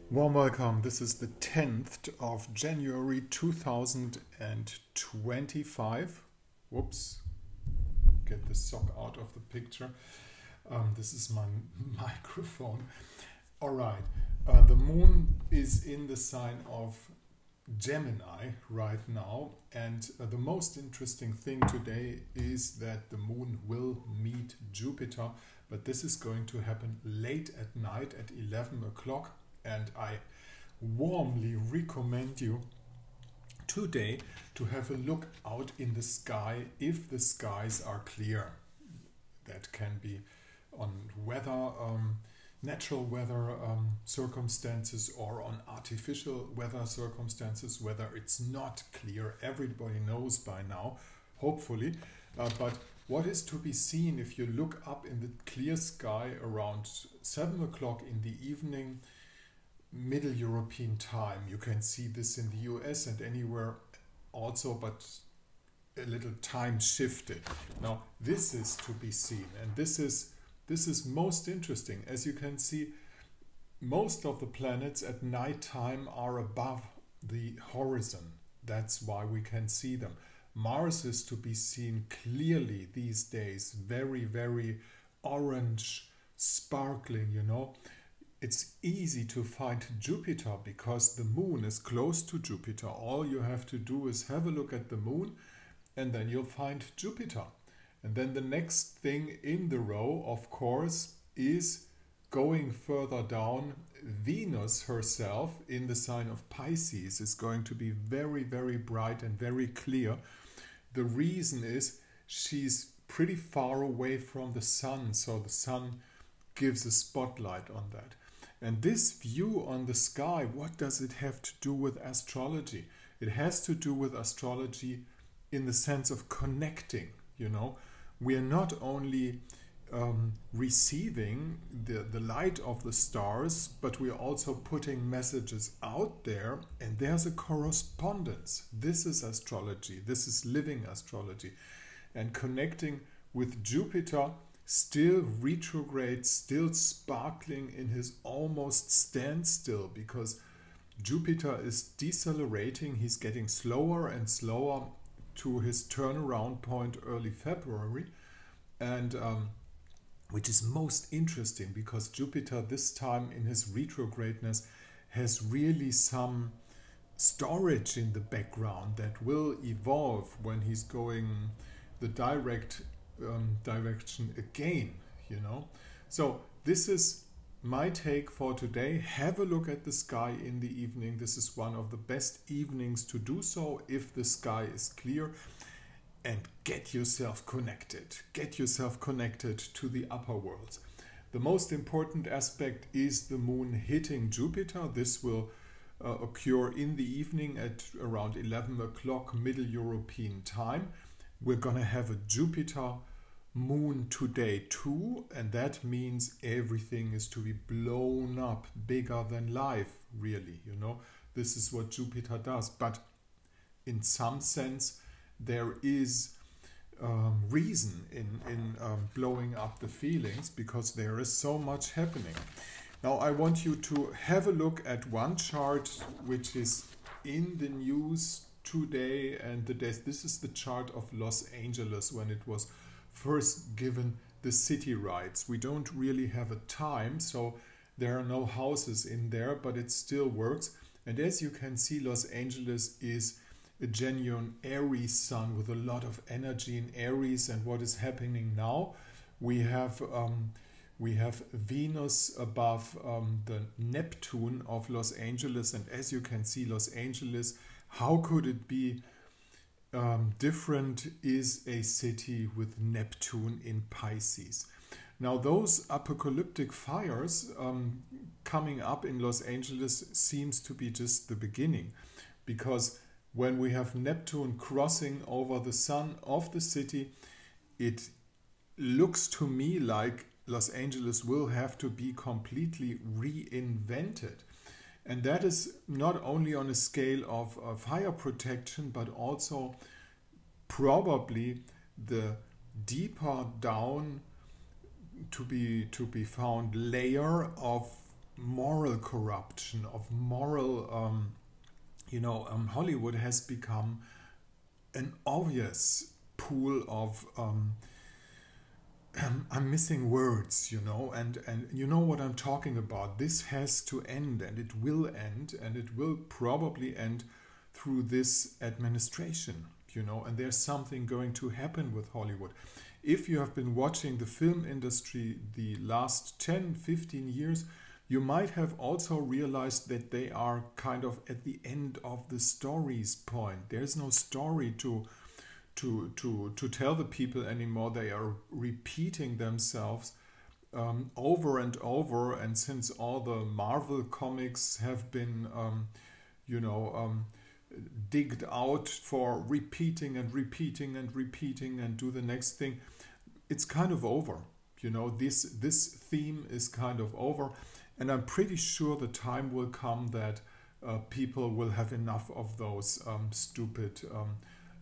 Warm welcome. This is the 10th of January 2025. Whoops, get the sock out of the picture. This is my microphone. All right, the moon is in the sign of Gemini right now, and the most interesting thing today is that the moon will meet Jupiter, but this is going to happen late at night at 11 o'clock. And I warmly recommend you today to have a look out in the sky if the skies are clear. That can be on weather, natural weather circumstances, or on artificial weather circumstances, whether it's not clear. Everybody knows by now, hopefully. But what is to be seen if you look up in the clear sky around 7 o'clock in the evening, Middle European time? You can see this in the US and anywhere also, but a little time shifted. Now this is to be seen, and this is most interesting. As you can see, most of the planets at night time are above the horizon. That's why we can see them. Mars is to be seen clearly these days, very, very orange, sparkling, you know. It's easy to find Jupiter because the moon is close to Jupiter. All you have to do is have a look at the moon and then you'll find Jupiter. And then the next thing in the row, of course, is going further down. Venus herself in the sign of Pisces is going to be very, very bright and very clear. The reason is she's pretty far away from the sun, so the sun gives a spotlight on that. And this view on the sky, what does it have to do with astrology? It has to do with astrology in the sense of connecting, you know. We are not only receiving the light of the stars, but we are also putting messages out there, and there's a correspondence. This is astrology. This is living astrology. And connecting with Jupiter, still retrograde, still sparkling in his almost standstill, because Jupiter is decelerating. He's getting slower and slower to his turnaround point early February, and which is most interesting because Jupiter this time in his retrogradness has really some storage in the background that will evolve when he's going the direct direction again, you know. So this is my take for today. Have a look at the sky in the evening. This is one of the best evenings to do so if the sky is clear, and get yourself connected. Get yourself connected to the upper worlds. The most important aspect is the moon hitting Jupiter. This will occur in the evening at around 11 o'clock Middle European time. We're gonna have a Jupiter moon today too, and that means everything is to be blown up, bigger than life, really, you know. This is what Jupiter does, but in some sense there is reason in blowing up the feelings, because there is so much happening. Now I want you to have a look at one chart which is in the news today and the days. This is the chart of Los Angeles when it was first given the city rights. We don't really have a time, so there are no houses in there, but it still works. And as you can see, Los Angeles is a genuine Aries sun with a lot of energy in Aries. And what is happening now? We have Venus above the Neptune of Los Angeles, and as you can see, Los Angeles, how could it be different, is a city with Neptune in Pisces. Now those apocalyptic fires coming up in Los Angeles seems to be just the beginning, because when we have Neptune crossing over the sun of the city, it looks to me like Los Angeles will have to be completely reinvented. And that is not only on a scale of fire protection, but also probably the deeper down to be found layer of moral corruption, of moral, Hollywood has become an obvious pool of, I'm missing words, and you know what I'm talking about. This has to end, and it will end, and it will probably end through this administration, and there's something going to happen with Hollywood. If you have been watching the film industry the last 10, 15 years, you might have also realized that they are kind of at the end of the story's point. There's no story to tell the people anymore. They are repeating themselves over and over, and since all the Marvel comics have been digged out for repeating and repeating and repeating and do the next thing, it's kind of over. This theme is kind of over, and I'm pretty sure the time will come that people will have enough of those stupid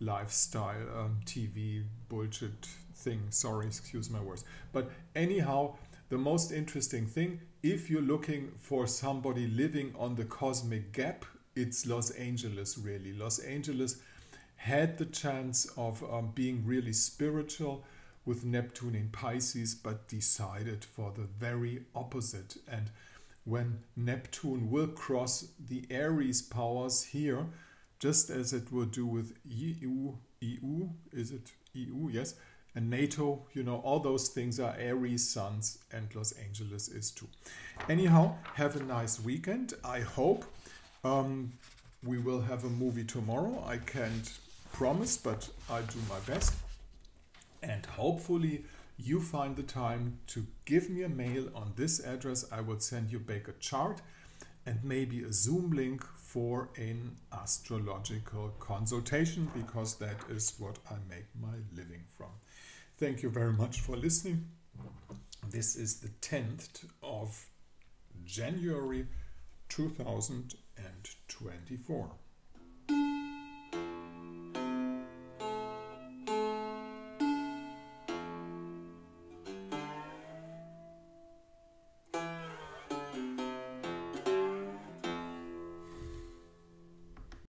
lifestyle TV bullshit thing. Sorry, excuse my words. But anyhow, the most interesting thing, if you're looking for somebody living on the cosmic gap, it's Los Angeles, really. Los Angeles had the chance of being really spiritual with Neptune in Pisces, but decided for the very opposite. And when Neptune will cross the Aries powers here, just as it will do with EU, is it EU? Yes. And NATO, all those things are Aries suns, and Los Angeles is too. Anyhow, have a nice weekend. I hope we will have a movie tomorrow. I can't promise, but I do my best. And hopefully you find the time to give me a mail on this address. I will send you back a chart and maybe a Zoom link for an astrological consultation, because that is what I make my living from. Thank you very much for listening. This is the 10th of January 2024.